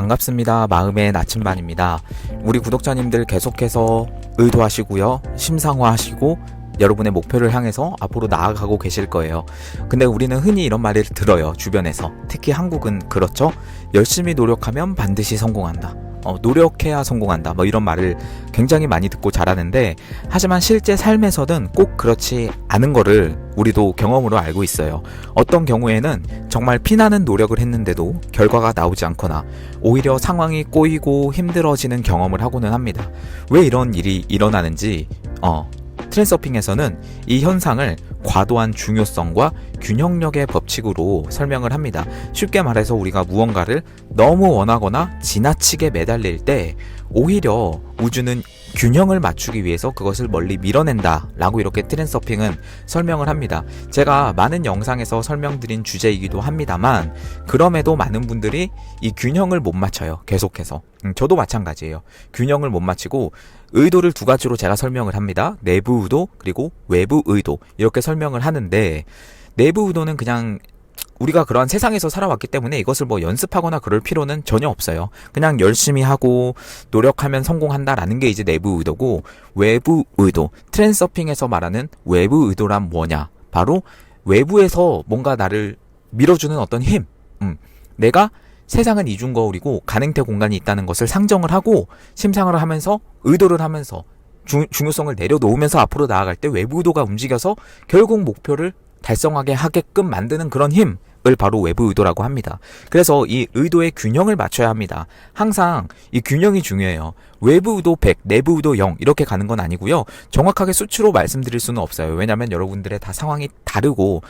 반갑습니다. 마음의 나침반입니다. 우리 구독자님들 계속해서 의도하시고요. 심상화하시고 여러분의 목표를 향해서 앞으로 나아가고 계실 거예요. 근데 우리는 흔히 이런 말을 들어요. 주변에서. 특히 한국은 그렇죠. 열심히 노력하면 반드시 성공한다. 노력해야 성공한다. 뭐 이런 말을 굉장히 많이 듣고 자라는데, 하지만 실제 삶에서는 꼭 그렇지 않은 거를 우리도 경험으로 알고 있어요. 어떤 경우에는 정말 피나는 노력을 했는데도 결과가 나오지 않거나 오히려 상황이 꼬이고 힘들어지는 경험을 하고는 합니다. 왜 이런 일이 일어나는지 트렌드서핑에서는 이 현상을 과도한 중요성과 균형력의 법칙으로 설명을 합니다. 쉽게 말해서 우리가 무언가를 너무 원하거나 지나치게 매달릴 때 오히려 우주는 균형을 맞추기 위해서 그것을 멀리 밀어낸다 라고 이렇게 트렌드서핑은 설명을 합니다. 제가 많은 영상에서 설명드린 주제이기도 합니다만, 그럼에도 많은 분들이 이 균형을 못 맞춰요. 계속해서. 저도 마찬가지예요. 균형을 못 맞추고 의도를 두 가지로 제가 설명을 합니다. 내부 의도 그리고 외부 의도, 이렇게 설명을 하는데, 내부 의도는 그냥 우리가 그러한 세상에서 살아왔기 때문에 이것을 뭐 연습하거나 그럴 필요는 전혀 없어요. 그냥 열심히 하고 노력하면 성공한다라는 게 이제 내부 의도고, 외부 의도, 트렌드서핑에서 말하는 외부 의도란 뭐냐? 바로 외부에서 뭔가 나를 밀어주는 어떤 힘. 내가 세상은 이중거울이고 가능태 공간이 있다는 것을 상정을 하고 심상을 하면서 의도를 하면서 중요성을 내려놓으면서 앞으로 나아갈 때 외부 의도가 움직여서 결국 목표를 달성하게 하게끔 만드는 그런 힘을 바로 외부 의도라고 합니다. 그래서 이 의도의 균형을 맞춰야 합니다. 항상 이 균형이 중요해요. 외부 의도 100, 내부 의도 0 이렇게 가는 건 아니고요. 정확하게 수치로 말씀드릴 수는 없어요. 왜냐하면 여러분들의 다 상황이 다르고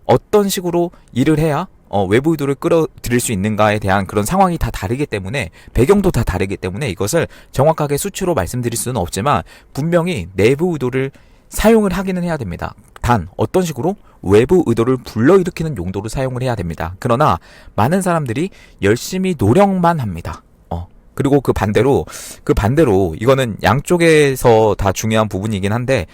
어떤 식으로 일을 해야 외부 의도를 끌어들일 수 있는가에 대한 그런 상황이 다 다르기 때문에, 배경도 다 다르기 때문에 이것을 정확하게 수치로 말씀드릴 수는 없지만 분명히 내부 의도를 사용을 하기는 해야 됩니다. 단 어떤 식으로? 외부 의도를 불러일으키는 용도로 사용을 해야 됩니다. 그러나 많은 사람들이 열심히 노력만 합니다. 그리고 그 반대로 이거는 양쪽에서 다 중요한 부분이긴 한데,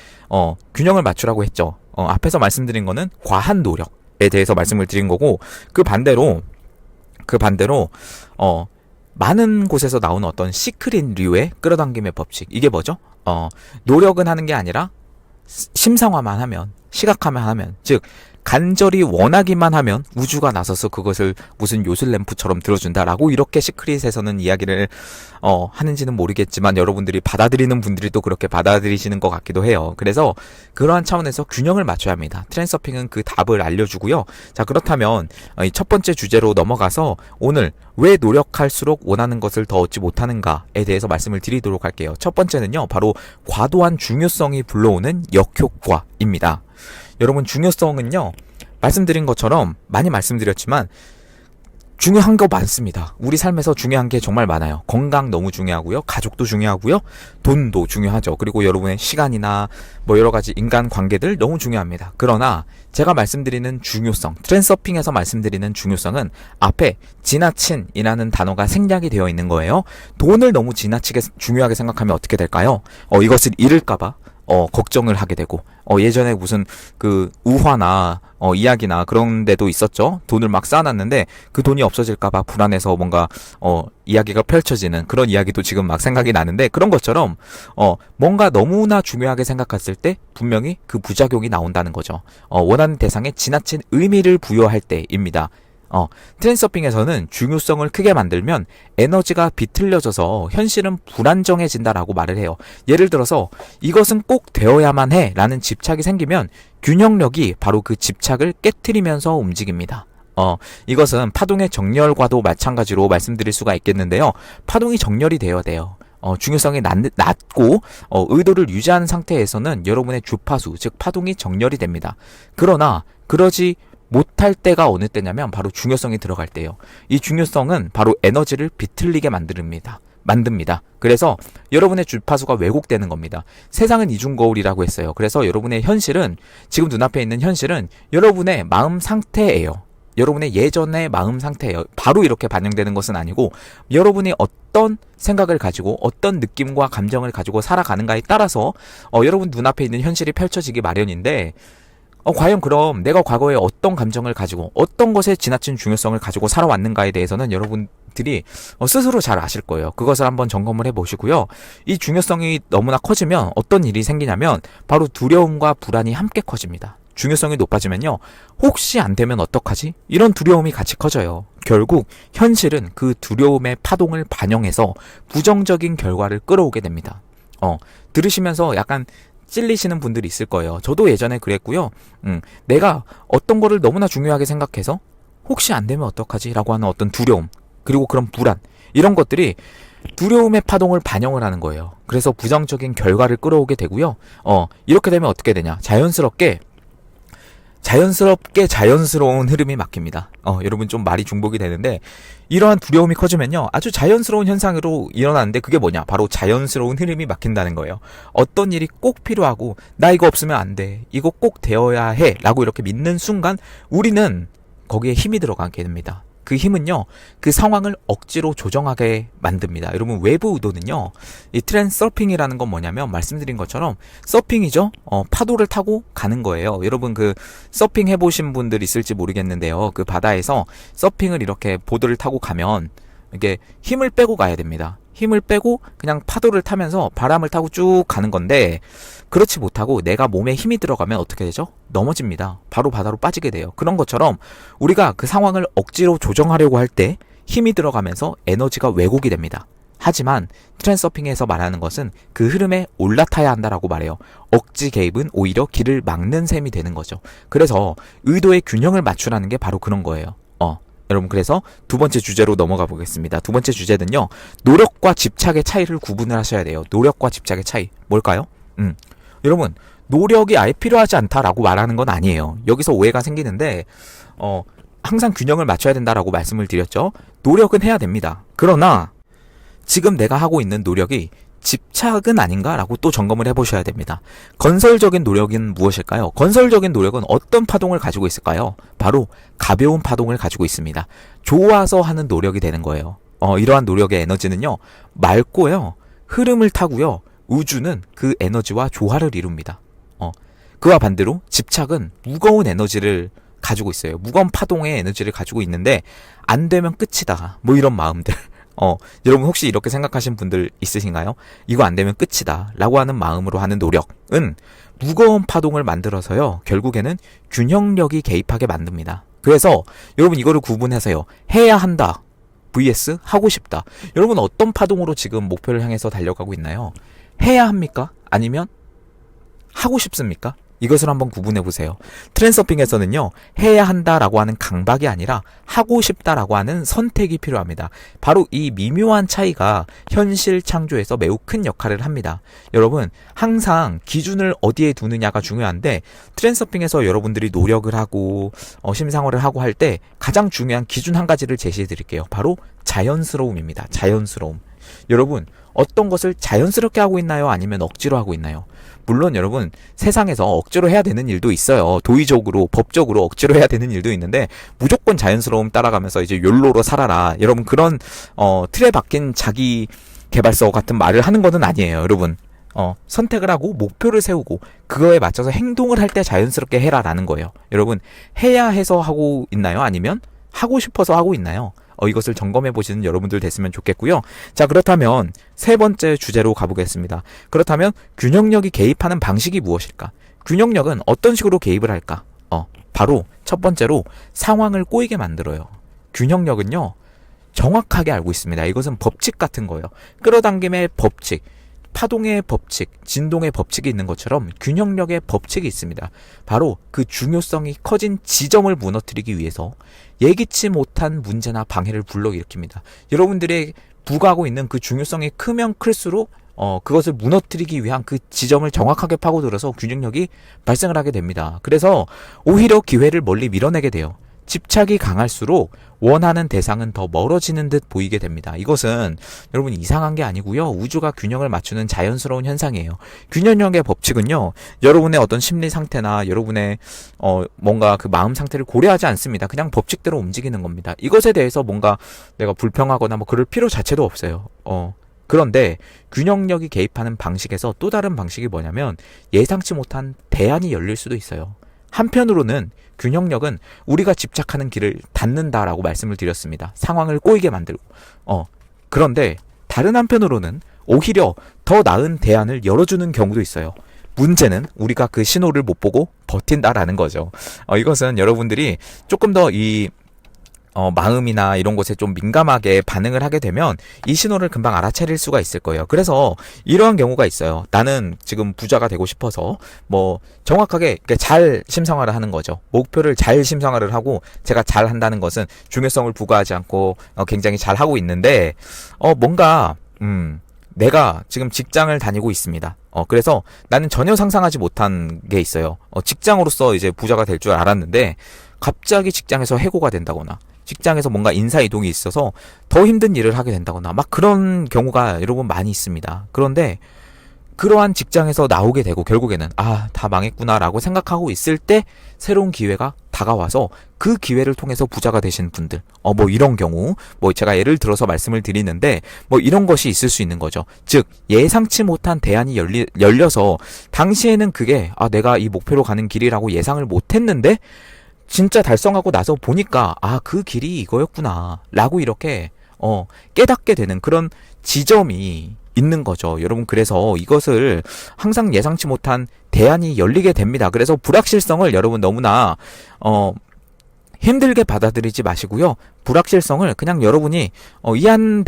균형을 맞추라고 했죠. 앞에서 말씀드린 거는 과한 노력에 대해서 말씀을 드린 거고, 그 반대로 많은 곳에서 나오는 어떤 시크릿류의 끌어당김의 법칙, 이게 뭐죠? 노력은 하는 게 아니라 심상화만 하면, 시각화만 하면, 즉 간절히 원하기만 하면 우주가 나서서 그것을 무슨 요술램프처럼 들어준다라고 이렇게 시크릿에서는 이야기를 하는지는 모르겠지만, 여러분들이 받아들이는 분들이 또 그렇게 받아들이시는 것 같기도 해요. 그래서 그러한 차원에서 균형을 맞춰야 합니다. 트렌드서핑은 그 답을 알려주고요. 자, 그렇다면 이 첫 번째 주제로 넘어가서 오늘 왜 노력할수록 원하는 것을 더 얻지 못하는가에 대해서 말씀을 드리도록 할게요. 첫 번째는요, 바로 과도한 중요성이 불러오는 역효과입니다. 여러분, 중요성은요, 말씀드린 것처럼 많이 말씀드렸지만 중요한 거 많습니다. 우리 삶에서 중요한 게 정말 많아요. 건강 너무 중요하고요. 가족도 중요하고요. 돈도 중요하죠. 그리고 여러분의 시간이나 뭐 여러 가지 인간 관계들 너무 중요합니다. 그러나 제가 말씀드리는 중요성, 트렌드서핑에서 말씀드리는 중요성은 앞에 지나친이라는 단어가 생략이 되어 있는 거예요. 돈을 너무 지나치게 중요하게 생각하면 어떻게 될까요? 이것을 잃을까봐 걱정을 하게 되고, 예전에 무슨 그 우화나 이야기나 그런 데도 있었죠. 돈을 막 쌓아놨는데 그 돈이 없어질까봐 불안해서 뭔가 이야기가 펼쳐지는 그런 이야기도 지금 막 생각이 나는데, 그런 것처럼 뭔가 너무나 중요하게 생각했을 때 분명히 그 부작용이 나온다는 거죠. 원하는 대상에 지나친 의미를 부여할 때입니다. 트렌드서핑에서는 중요성을 크게 만들면 에너지가 비틀려져서 현실은 불안정해진다라고 말을 해요. 예를 들어서 이것은 꼭 되어야만 해 라는 집착이 생기면 균형력이 바로 그 집착을 깨트리면서 움직입니다. 이것은 파동의 정렬과도 마찬가지로 말씀드릴 수가 있겠는데요. 파동이 정렬이 되어야 돼요. 중요성이 낮고 의도를 유지하는 상태에서는 여러분의 주파수, 즉 파동이 정렬이 됩니다. 그러나 그러지 못할 때가 어느 때냐면 바로 중요성이 들어갈 때예요. 이 중요성은 바로 에너지를 비틀리게 만듭니다. 그래서 여러분의 주파수가 왜곡되는 겁니다. 세상은 이중거울이라고 했어요. 그래서 여러분의 현실은, 지금 눈앞에 있는 현실은 여러분의 마음 상태예요. 여러분의 예전의 마음 상태예요. 바로 이렇게 반영되는 것은 아니고, 여러분이 어떤 생각을 가지고 어떤 느낌과 감정을 가지고 살아가는가에 따라서 여러분 눈앞에 있는 현실이 펼쳐지기 마련인데, 과연 그럼 내가 과거에 어떤 감정을 가지고 어떤 것에 지나친 중요성을 가지고 살아왔는가에 대해서는 여러분 여러분들이 스스로 잘 아실 거예요. 그것을 한번 점검을 해보시고요. 이 중요성이 너무나 커지면 어떤 일이 생기냐면 바로 두려움과 불안이 함께 커집니다. 중요성이 높아지면요. 혹시 안 되면 어떡하지? 이런 두려움이 같이 커져요. 결국 현실은 그 두려움의 파동을 반영해서 부정적인 결과를 끌어오게 됩니다. 들으시면서 약간 찔리시는 분들이 있을 거예요. 저도 예전에 그랬고요. 내가 어떤 거를 너무나 중요하게 생각해서 혹시 안 되면 어떡하지? 라고 하는 어떤 두려움, 그리고 그런 불안, 이런 것들이 두려움의 파동을 반영을 하는 거예요. 그래서 부정적인 결과를 끌어오게 되고요. 이렇게 되면 어떻게 되냐? 자연스럽게 자연스러운 흐름이 막힙니다. 여러분 좀 말이 중복이 되는데, 이러한 두려움이 커지면요, 아주 자연스러운 현상으로 일어나는데, 그게 뭐냐? 바로 자연스러운 흐름이 막힌다는 거예요. 어떤 일이 꼭 필요하고, 나 이거 없으면 안 돼, 이거 꼭 되어야 해 라고 이렇게 믿는 순간 우리는 거기에 힘이 들어가게 됩니다. 그 힘은요, 그 상황을 억지로 조정하게 만듭니다. 여러분, 외부 의도는요, 이 트렌드 서핑이라는 건 뭐냐면, 말씀드린 것처럼 서핑이죠. 파도를 타고 가는 거예요. 여러분, 그 서핑 해보신 분들 있을지 모르겠는데요, 그 바다에서 서핑을 이렇게 보드를 타고 가면 이게 힘을 빼고 가야 됩니다. 힘을 빼고 그냥 파도를 타면서 바람을 타고 쭉 가는 건데, 그렇지 못하고 내가 몸에 힘이 들어가면 어떻게 되죠? 넘어집니다. 바로 바다로 빠지게 돼요. 그런 것처럼 우리가 그 상황을 억지로 조정하려고 할 때 힘이 들어가면서 에너지가 왜곡이 됩니다. 하지만 트랜스서핑에서 말하는 것은 그 흐름에 올라타야 한다라고 말해요. 억지 개입은 오히려 길을 막는 셈이 되는 거죠. 그래서 의도의 균형을 맞추라는 게 바로 그런 거예요. 여러분, 그래서 두 번째 주제로 넘어가 보겠습니다. 두 번째 주제는요, 노력과 집착의 차이를 구분을 하셔야 돼요. 노력과 집착의 차이 뭘까요? 여러분, 노력이 아예 필요하지 않다라고 말하는 건 아니에요. 여기서 오해가 생기는데, 항상 균형을 맞춰야 된다라고 말씀을 드렸죠. 노력은 해야 됩니다. 그러나 지금 내가 하고 있는 노력이 집착은 아닌가라고 또 점검을 해보셔야 됩니다. 건설적인 노력은 무엇일까요? 건설적인 노력은 어떤 파동을 가지고 있을까요? 바로 가벼운 파동을 가지고 있습니다. 좋아서 하는 노력이 되는 거예요. 이러한 노력의 에너지는요, 맑고요, 흐름을 타고요, 우주는 그 에너지와 조화를 이룹니다. 그와 반대로 집착은 무거운 에너지를 가지고 있어요. 무거운 파동의 에너지를 가지고 있는데, 안 되면 끝이다, 뭐 이런 마음들. 여러분 혹시 이렇게 생각하신 분들 있으신가요? 이거 안 되면 끝이다 라고 하는 마음으로 하는 노력은 무거운 파동을 만들어서요, 결국에는 균형력이 개입하게 만듭니다. 그래서 여러분 이거를 구분해서요, 해야 한다 vs 하고 싶다. 여러분 어떤 파동으로 지금 목표를 향해서 달려가고 있나요? 해야 합니까? 아니면 하고 싶습니까? 이것을 한번 구분해 보세요. 트랜스서핑에서는요, 해야 한다라고 하는 강박이 아니라 하고 싶다라고 하는 선택이 필요합니다. 바로 이 미묘한 차이가 현실 창조에서 매우 큰 역할을 합니다. 여러분, 항상 기준을 어디에 두느냐가 중요한데, 트랜스서핑에서 여러분들이 노력을 하고 심상화를 하고 할 때 가장 중요한 기준 한 가지를 제시해 드릴게요. 바로 자연스러움입니다. 자연스러움. 여러분, 어떤 것을 자연스럽게 하고 있나요? 아니면 억지로 하고 있나요? 물론 여러분, 세상에서 억지로 해야 되는 일도 있어요. 도의적으로, 법적으로 억지로 해야 되는 일도 있는데, 무조건 자연스러움 따라가면서 이제 욜로로 살아라, 여러분 그런 틀에 박힌 자기 개발서 같은 말을 하는 것은 아니에요. 여러분, 선택을 하고 목표를 세우고 그거에 맞춰서 행동을 할 때 자연스럽게 해라라는 거예요. 여러분, 해야 해서 하고 있나요? 아니면 하고 싶어서 하고 있나요? 이것을 점검해 보시는 여러분들 됐으면 좋겠고요. 자, 그렇다면 세 번째 주제로 가보겠습니다. 그렇다면 균형력이 개입하는 방식이 무엇일까? 균형력은 어떤 식으로 개입을 할까? 바로 첫 번째로 상황을 꼬이게 만들어요. 균형력은요, 정확하게 알고 있습니다. 이것은 법칙 같은 거예요. 끌어당김의 법칙, 파동의 법칙, 진동의 법칙이 있는 것처럼 균형력의 법칙이 있습니다. 바로 그 중요성이 커진 지점을 무너뜨리기 위해서 예기치 못한 문제나 방해를 불러일으킵니다. 여러분들의 부과하고 있는 그 중요성이 크면 클수록 그것을 무너뜨리기 위한 그 지점을 정확하게 파고들어서 균형력이 발생을 하게 됩니다. 그래서 오히려 기회를 멀리 밀어내게 돼요. 집착이 강할수록 원하는 대상은 더 멀어지는 듯 보이게 됩니다. 이것은 여러분 이상한 게 아니고요, 우주가 균형을 맞추는 자연스러운 현상이에요. 균형력의 법칙은요, 여러분의 어떤 심리 상태나 여러분의 뭔가 그 마음 상태를 고려하지 않습니다. 그냥 법칙대로 움직이는 겁니다. 이것에 대해서 뭔가 내가 불평하거나 뭐 그럴 필요 자체도 없어요. 그런데 균형력이 개입하는 방식에서 또 다른 방식이 뭐냐면, 예상치 못한 대안이 열릴 수도 있어요. 한편으로는 균형력은 우리가 집착하는 길을 닫는다라고 말씀을 드렸습니다. 상황을 꼬이게 만들고. 그런데 다른 한편으로는 오히려 더 나은 대안을 열어주는 경우도 있어요. 문제는 우리가 그 신호를 못 보고 버틴다라는 거죠. 이것은 여러분들이 조금 더 마음이나 이런 곳에 좀 민감하게 반응을 하게 되면 이 신호를 금방 알아차릴 수가 있을 거예요. 그래서 이러한 경우가 있어요. 나는 지금 부자가 되고 싶어서 정확하게 잘 심상화를 하는 거죠. 목표를 잘 심상화를 하고 제가 잘 한다는 것은 중요성을 부과하지 않고 굉장히 잘 하고 있는데 뭔가 내가 지금 직장을 다니고 있습니다. 그래서 나는 전혀 상상하지 못한 게 있어요. 직장으로서 이제 부자가 될 줄 알았는데 갑자기 직장에서 해고가 된다거나 직장에서 뭔가 인사이동이 있어서 더 힘든 일을 하게 된다거나 막 그런 경우가 여러분 많이 있습니다. 그런데 그러한 직장에서 나오게 되고 결국에는 다 망했구나라고 생각하고 있을 때 새로운 기회가 다가와서 그 기회를 통해서 부자가 되신 분들 이런 경우 제가 예를 들어서 말씀을 드리는데 이런 것이 있을 수 있는 거죠. 즉 예상치 못한 대안이 열려서 당시에는 그게 내가 이 목표로 가는 길이라고 예상을 못했는데 진짜 달성하고 나서 보니까 그 길이 이거였구나 라고 이렇게 깨닫게 되는 그런 지점이 있는 거죠. 여러분 그래서 이것을 항상 예상치 못한 대안이 열리게 됩니다. 그래서 불확실성을 여러분 너무나 힘들게 받아들이지 마시고요. 불확실성을 그냥 여러분이 이해하는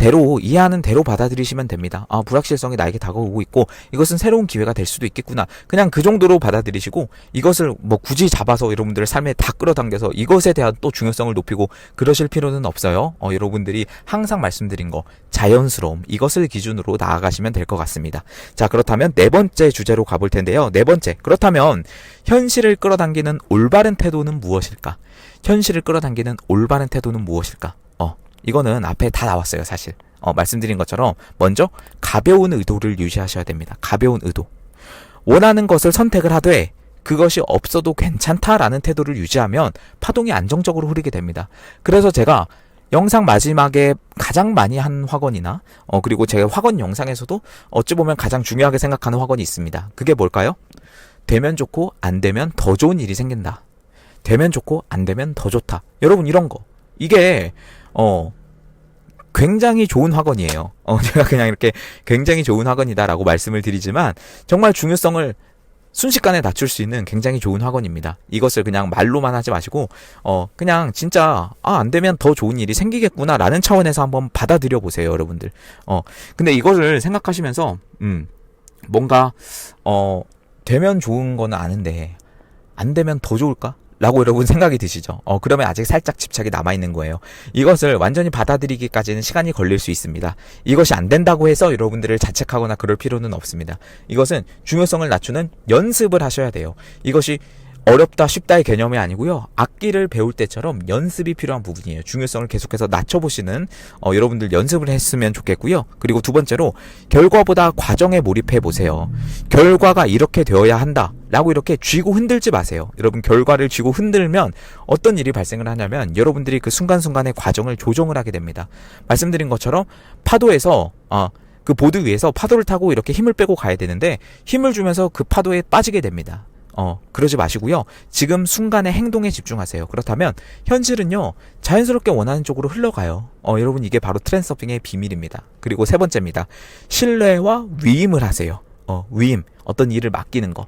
대로 받아들이시면 됩니다. 불확실성이 나에게 다가오고 있고 이것은 새로운 기회가 될 수도 있겠구나. 그냥 그 정도로 받아들이시고 이것을 굳이 잡아서 여러분들의 삶에 다 끌어당겨서 이것에 대한 또 중요성을 높이고 그러실 필요는 없어요. 여러분들이 항상 말씀드린 거 자연스러움 이것을 기준으로 나아가시면 될 것 같습니다. 자, 그렇다면 네 번째 주제로 가볼 텐데요. 네 번째, 그렇다면 현실을 끌어당기는 올바른 태도는 무엇일까? 현실을 끌어당기는 올바른 태도는 무엇일까? 이거는 앞에 다 나왔어요, 사실. 말씀드린 것처럼 먼저 가벼운 의도를 유지하셔야 됩니다. 가벼운 의도. 원하는 것을 선택을 하되 그것이 없어도 괜찮다라는 태도를 유지하면 파동이 안정적으로 흐르게 됩니다. 그래서 제가 영상 마지막에 가장 많이 한 확언이나 그리고 제 확언 영상에서도 어찌 보면 가장 중요하게 생각하는 확언이 있습니다. 그게 뭘까요? 되면 좋고 안 되면 더 좋은 일이 생긴다. 되면 좋고 안 되면 더 좋다. 여러분 이런 거 이게 굉장히 좋은 학원이에요. 제가 그냥 이렇게 굉장히 좋은 학원이다라고 말씀을 드리지만 정말 중요성을 순식간에 낮출 수 있는 굉장히 좋은 학원입니다. 이것을 그냥 말로만 하지 마시고 그냥 진짜 안 되면 더 좋은 일이 생기겠구나라는 차원에서 한번 받아들여 보세요, 여러분들. 근데 이거를 생각하시면서 뭔가 되면 좋은 거는 아는데 안 되면 더 좋을까? 라고 여러분 생각이 드시죠? 그러면 아직 살짝 집착이 남아있는 거예요. 이것을 완전히 받아들이기까지는 시간이 걸릴 수 있습니다. 이것이 안 된다고 해서 여러분들을 자책하거나 그럴 필요는 없습니다. 이것은 중요성을 낮추는 연습을 하셔야 돼요. 이것이 어렵다 쉽다의 개념이 아니고요. 악기를 배울 때처럼 연습이 필요한 부분이에요. 중요성을 계속해서 낮춰보시는 여러분들 연습을 했으면 좋겠고요. 그리고 두 번째로 결과보다 과정에 몰입해 보세요. 결과가 이렇게 되어야 한다 라고 이렇게 쥐고 흔들지 마세요. 여러분 결과를 쥐고 흔들면 어떤 일이 발생을 하냐면 여러분들이 그 순간순간의 과정을 조정을 하게 됩니다. 말씀드린 것처럼 파도에서 그 보드 위에서 파도를 타고 이렇게 힘을 빼고 가야 되는데 힘을 주면서 그 파도에 빠지게 됩니다. 그러지 마시고요. 지금 순간의 행동에 집중하세요. 그렇다면 현실은요 자연스럽게 원하는 쪽으로 흘러가요. 여러분 이게 바로 트랜스서핑의 비밀입니다. 그리고 세 번째입니다. 신뢰와 위임을 하세요. 위임, 어떤 일을 맡기는 거.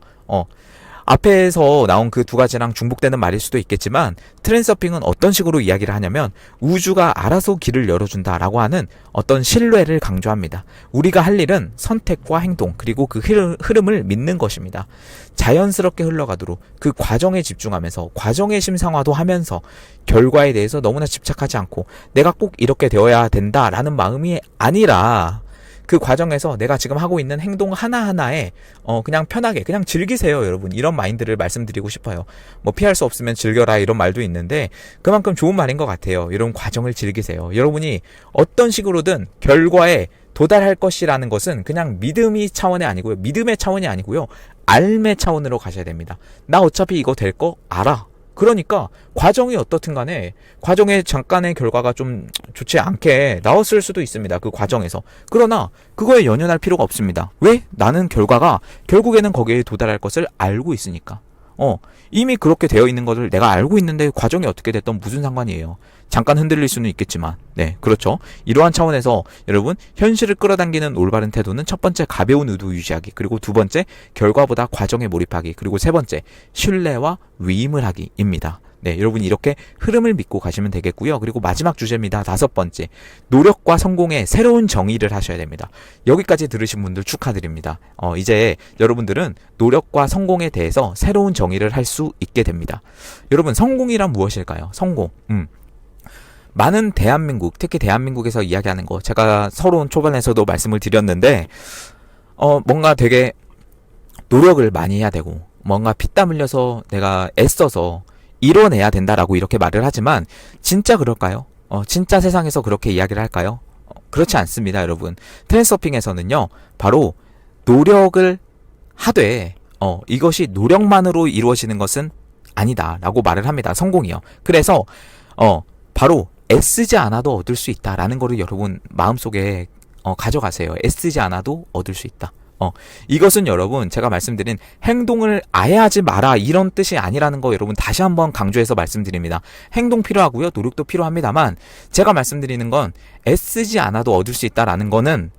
앞에서 나온 그 두 가지랑 중복되는 말일 수도 있겠지만 트랜스서핑은 어떤 식으로 이야기를 하냐면 우주가 알아서 길을 열어준다라고 하는 어떤 신뢰를 강조합니다. 우리가 할 일은 선택과 행동 그리고 그 흐름을 믿는 것입니다. 자연스럽게 흘러가도록 그 과정에 집중하면서 과정의 심상화도 하면서 결과에 대해서 너무나 집착하지 않고 내가 꼭 이렇게 되어야 된다라는 마음이 아니라 그 과정에서 내가 지금 하고 있는 행동 하나하나에 그냥 편하게 그냥 즐기세요, 여러분. 이런 마인드를 말씀드리고 싶어요. 피할 수 없으면 즐겨라 이런 말도 있는데 그만큼 좋은 말인 것 같아요. 이런 과정을 즐기세요. 여러분이 어떤 식으로든 결과에 도달할 것이라는 것은 그냥 믿음의 차원이 아니고요. 알의 차원으로 가셔야 됩니다. 나 어차피 이거 될 거 알아. 그러니까 과정이 어떻든 간에 과정의 잠깐의 결과가 좀 좋지 않게 나왔을 수도 있습니다. 그 과정에서. 그러나 그거에 연연할 필요가 없습니다. 왜? 나는 결과가 결국에는 거기에 도달할 것을 알고 있으니까. 이미 그렇게 되어 있는 것을 내가 알고 있는데 과정이 어떻게 됐던 무슨 상관이에요. 잠깐 흔들릴 수는 있겠지만, 네, 그렇죠. 이러한 차원에서 여러분, 현실을 끌어당기는 올바른 태도는 첫 번째 가벼운 의도 유지하기, 그리고 두 번째 결과보다 과정에 몰입하기, 그리고 세 번째 신뢰와 위임을 하기입니다. 네, 여러분 이렇게 흐름을 믿고 가시면 되겠고요. 그리고 마지막 주제입니다. 다섯 번째, 노력과 성공의 새로운 정의를 하셔야 됩니다. 여기까지 들으신 분들 축하드립니다. 이제 여러분들은 노력과 성공에 대해서 새로운 정의를 할 수 있게 됩니다. 여러분, 성공이란 무엇일까요? 성공. 많은 대한민국, 특히 대한민국에서 이야기하는 거, 제가 서론 초반에서도 말씀을 드렸는데, 뭔가 되게 노력을 많이 해야 되고, 뭔가 피땀 흘려서 내가 애써서 이뤄내야 된다라고 이렇게 말을 하지만, 진짜 그럴까요? 진짜 세상에서 그렇게 이야기를 할까요? 그렇지 않습니다, 여러분. 트랜스서핑에서는요, 바로 노력을 하되, 이것이 노력만으로 이루어지는 것은 아니다라고 말을 합니다. 성공이요. 그래서, 바로 애쓰지 않아도 얻을 수 있다라는 거를 여러분 마음속에 가져가세요. 애쓰지 않아도 얻을 수 있다. 이것은 여러분 제가 말씀드린 행동을 아예 하지 마라 이런 뜻이 아니라는 거 여러분 다시 한번 강조해서 말씀드립니다. 행동 필요하고요. 노력도 필요합니다만 제가 말씀드리는 건 애쓰지 않아도 얻을 수 있다라는 거는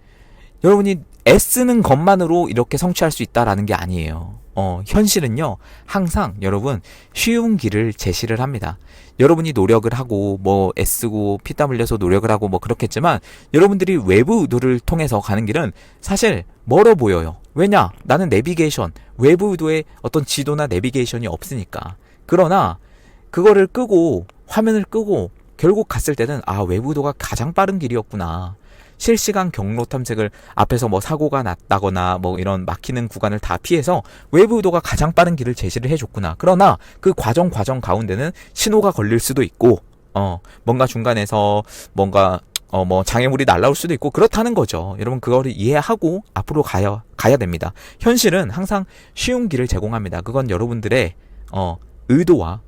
여러분이 애쓰는 것만으로 이렇게 성취할 수 있다라는 게 아니에요. 현실은요, 항상 여러분 쉬운 길을 제시를 합니다. 여러분이 노력을 하고 뭐 애쓰고 피땀 흘려서 노력을 하고 뭐 그렇겠지만 여러분들이 외부 의도를 통해서 가는 길은 사실 멀어 보여요. 왜냐? 나는 내비게이션, 외부 의도의 어떤 지도나 내비게이션이 없으니까. 그러나 그거를 끄고 화면을 끄고 결국 갔을 때는 외부 의도가 가장 빠른 길이었구나. 실시간 경로 탐색을 앞에서 뭐 사고가 났다거나 뭐 이런 막히는 구간을 다 피해서 외부 의도가 가장 빠른 길을 제시를 해줬구나. 그러나 그 과정 가운데는 신호가 걸릴 수도 있고 뭔가 중간에서 뭔가 뭐 장애물이 날라올 수도 있고 그렇다는 거죠. 여러분 그거를 이해하고 앞으로 가야 됩니다. 현실은 항상 쉬운 길을 제공합니다. 그건 여러분들의 의도와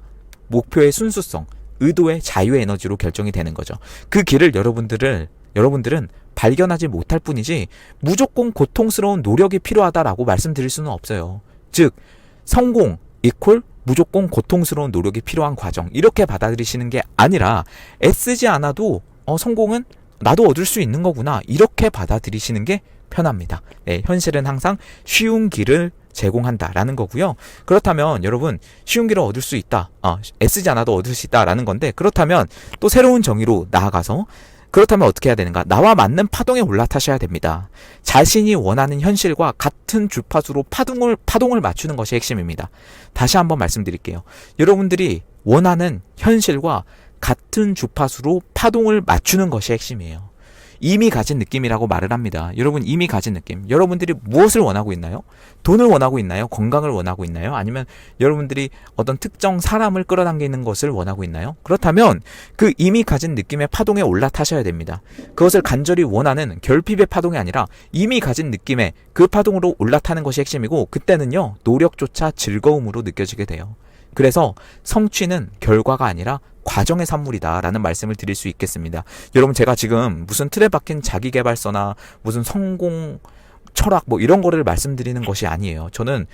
목표의 순수성, 의도의 자유의 에너지로 결정이 되는 거죠. 그 길을 여러분들은 발견하지 못할 뿐이지 무조건 고통스러운 노력이 필요하다라고 말씀드릴 수는 없어요. 즉 성공 이퀄 무조건 고통스러운 노력이 필요한 과정 이렇게 받아들이시는 게 아니라 애쓰지 않아도 성공은 나도 얻을 수 있는 거구나 이렇게 받아들이시는 게 편합니다. 네, 현실은 항상 쉬운 길을 제공한다라는 거고요. 그렇다면 여러분 쉬운 길을 얻을 수 있다. 애쓰지 않아도 얻을 수 있다라는 건데 그렇다면 또 새로운 정의로 나아가서 그렇다면 어떻게 해야 되는가? 나와 맞는 파동에 올라타셔야 됩니다. 자신이 원하는 현실과 같은 주파수로 파동을 맞추는 것이 핵심입니다. 다시 한번 말씀드릴게요. 여러분들이 원하는 현실과 같은 주파수로 파동을 맞추는 것이 핵심이에요. 이미 가진 느낌이라고 말을 합니다. 여러분 이미 가진 느낌. 여러분들이 무엇을 원하고 있나요? 돈을 원하고 있나요? 건강을 원하고 있나요? 아니면 여러분들이 어떤 특정 사람을 끌어당기는 것을 원하고 있나요? 그렇다면 그 이미 가진 느낌의 파동에 올라타셔야 됩니다. 그것을 간절히 원하는 결핍의 파동이 아니라 이미 가진 느낌의 그 파동으로 올라타는 것이 핵심이고 그때는요 노력조차 즐거움으로 느껴지게 돼요. 그래서 성취는 결과가 아니라 과정의 산물이다 라는 말씀을 드릴 수 있겠습니다. 여러분 제가 지금 무슨 틀에 박힌 자기계발서나 무슨 성공 철학 뭐 이런 거를 말씀드리는 것이 아니에요. 저는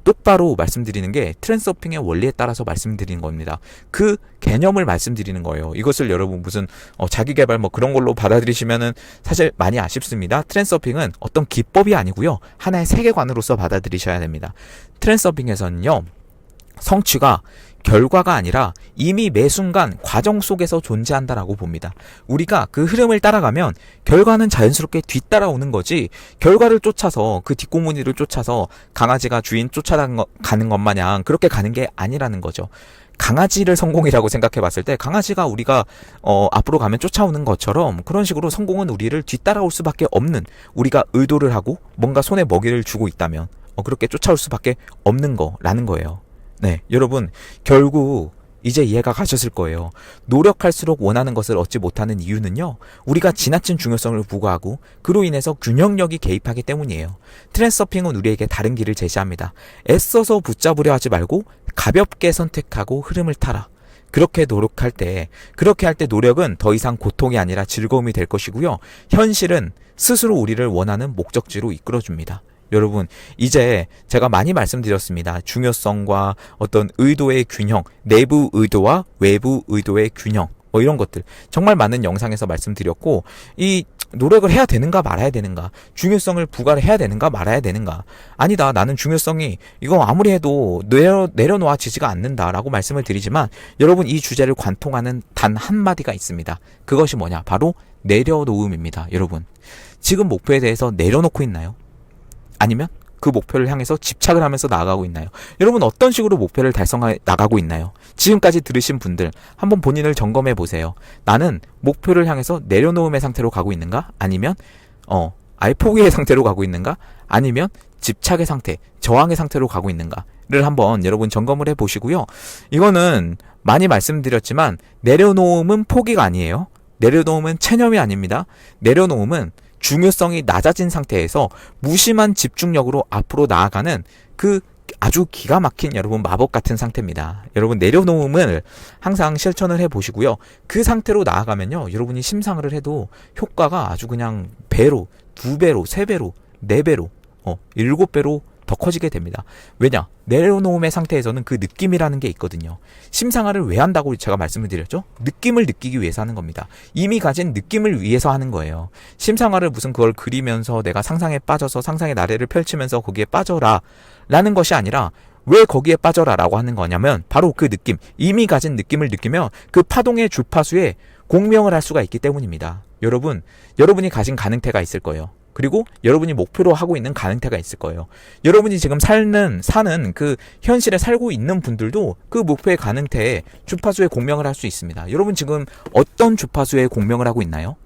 똑바로 말씀드리는 게 트랜스서핑의 원리에 따라서 말씀드리는 겁니다. 그 개념을 말씀드리는 거예요. 이것을 여러분 무슨 자기계발 뭐 그런 걸로 받아들이시면은 사실 많이 아쉽습니다. 트랜스서핑은 어떤 기법이 아니고요. 하나의 세계관으로서 받아들이셔야 됩니다. 트랜스서핑에서는요. 성취가 결과가 아니라 이미 매 순간 과정 속에서 존재한다라고 봅니다. 우리가 그 흐름을 따라가면 결과는 자연스럽게 뒤따라오는 거지 결과를 쫓아서 그 뒷공무니를 쫓아서 강아지가 주인 쫓아가는 것 마냥 그렇게 가는 게 아니라는 거죠. 강아지를 성공이라고 생각해 봤을 때 강아지가 우리가 앞으로 가면 쫓아오는 것처럼 그런 식으로 성공은 우리를 뒤따라올 수밖에 없는 우리가 의도를 하고 뭔가 손에 먹이를 주고 있다면 그렇게 쫓아올 수밖에 없는 거라는 거예요. 네, 여러분 결국 이제 이해가 가셨을 거예요. 노력할수록 원하는 것을 얻지 못하는 이유는요. 우리가 지나친 중요성을 부과하고 그로 인해서 균형력이 개입하기 때문이에요. 트랜스서핑은 우리에게 다른 길을 제시합니다. 애써서 붙잡으려 하지 말고 가볍게 선택하고 흐름을 타라. 그렇게 할 때 노력은 더 이상 고통이 아니라 즐거움이 될 것이고요. 현실은 스스로 우리를 원하는 목적지로 이끌어줍니다. 여러분, 이제 제가 많이 말씀드렸습니다. 중요성과 어떤 의도의 균형, 내부 의도와 외부 의도의 균형, 뭐 이런 것들 정말 많은 영상에서 말씀드렸고, 이 노력을 해야 되는가 말아야 되는가, 중요성을 부과를 해야 되는가 말아야 되는가, 아니다, 나는 중요성이 이거 아무리 해도 내려놓아지지가 않는다라고 말씀을 드리지만, 여러분, 이 주제를 관통하는 단 한마디가 있습니다. 그것이 뭐냐, 바로 내려놓음입니다. 여러분, 지금 목표에 대해서 내려놓고 있나요? 아니면 그 목표를 향해서 집착을 하면서 나아가고 있나요? 여러분, 어떤 식으로 목표를 달성해 나가고 있나요? 지금까지 들으신 분들 한번 본인을 점검해 보세요. 나는 목표를 향해서 내려놓음의 상태로 가고 있는가? 아니면 아예 포기의 상태로 가고 있는가? 아니면 집착의 상태, 저항의 상태로 가고 있는가를 한번 여러분 점검을 해 보시고요. 이거는 많이 말씀드렸지만 내려놓음은 포기가 아니에요. 내려놓음은 체념이 아닙니다. 내려놓음은 중요성이 낮아진 상태에서 무심한 집중력으로 앞으로 나아가는 그 아주 기가 막힌 여러분 마법 같은 상태입니다. 여러분, 내려놓음을 항상 실천을 해 보시고요. 그 상태로 나아가면요, 여러분이 심상을 해도 효과가 아주 그냥 배로, 2배로, 3배로, 4배로, 7배로 더 커지게 됩니다. 왜냐? 내려놓음의 상태에서는 그 느낌이라는 게 있거든요. 심상화를 왜 한다고 제가 말씀을 드렸죠? 느낌을 느끼기 위해서 하는 겁니다. 이미 가진 느낌을 위해서 하는 거예요. 심상화를 무슨 그걸 그리면서 내가 상상에 빠져서 상상의 나래를 펼치면서 거기에 빠져라 라는 것이 아니라, 왜 거기에 빠져라 라고 하는 거냐면 바로 그 느낌, 이미 가진 느낌을 느끼며 그 파동의 주파수에 공명을 할 수가 있기 때문입니다. 여러분이 가진 가능태가 있을 거예요. 그리고 여러분이 목표로 하고 있는 가능태가 있을 거예요. 여러분이 지금 사는 그 현실에 살고 있는 분들도 그 목표의 가능태에 주파수에 공명을 할 수 있습니다. 여러분, 지금 어떤 주파수에 공명을 하고 있나요?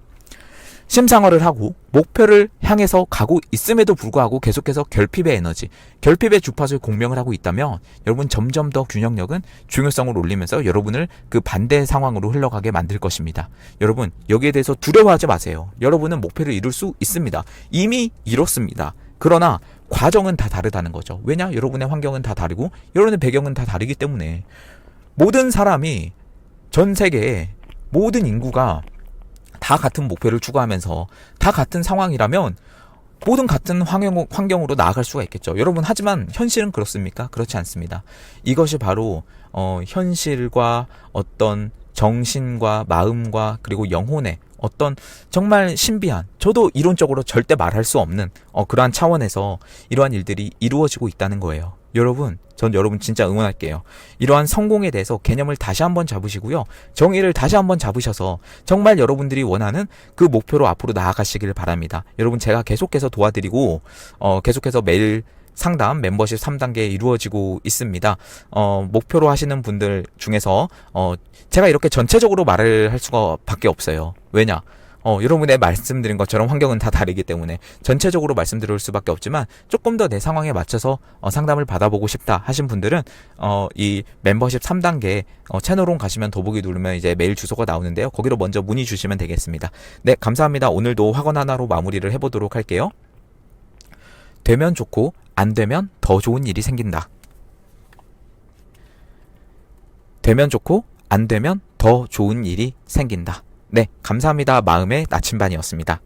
심상화를 하고 목표를 향해서 가고 있음에도 불구하고 계속해서 결핍의 에너지, 결핍의 주파수에 공명을 하고 있다면 여러분, 점점 더 균형력은 중요성을 올리면서 여러분을 그 반대 상황으로 흘러가게 만들 것입니다. 여러분, 여기에 대해서 두려워하지 마세요. 여러분은 목표를 이룰 수 있습니다. 이미 이뤘습니다. 그러나 과정은 다 다르다는 거죠. 왜냐? 여러분의 환경은 다 다르고 여러분의 배경은 다 다르기 때문에 모든 사람이, 전 세계의 모든 인구가 다 같은 목표를 추구하면서 다 같은 상황이라면 모든 같은 환경으로 나아갈 수가 있겠죠. 여러분, 하지만 현실은 그렇습니까? 그렇지 않습니다. 이것이 바로 현실과 어떤 정신과 마음과 그리고 영혼의 어떤 정말 신비한, 저도 이론적으로 절대 말할 수 없는 그러한 차원에서 이러한 일들이 이루어지고 있다는 거예요. 여러분, 전 여러분 진짜 응원할게요. 이러한 성공에 대해서 개념을 다시 한번 잡으시고요. 정의를 다시 한번 잡으셔서 정말 여러분들이 원하는 그 목표로 앞으로 나아가시기를 바랍니다. 여러분, 제가 계속해서 도와드리고 계속해서 매일 상담 멤버십 3단계 이루어지고 있습니다. 목표로 하시는 분들 중에서 제가 이렇게 전체적으로 말을 할 수가 밖에 없어요. 왜냐? 여러분의 말씀드린 것처럼 환경은 다 다르기 때문에 전체적으로 말씀드릴 수밖에 없지만, 조금 더 내 상황에 맞춰서 상담을 받아보고 싶다 하신 분들은 이 멤버십 3단계 채널홈 가시면 더보기 누르면 이제 메일 주소가 나오는데요. 거기로 먼저 문의 주시면 되겠습니다. 네, 감사합니다. 오늘도 확언 하나로 마무리를 해보도록 할게요. 되면 좋고 안 되면 더 좋은 일이 생긴다. 되면 좋고 안 되면 더 좋은 일이 생긴다. 네, 감사합니다. 마음의 나침반이었습니다.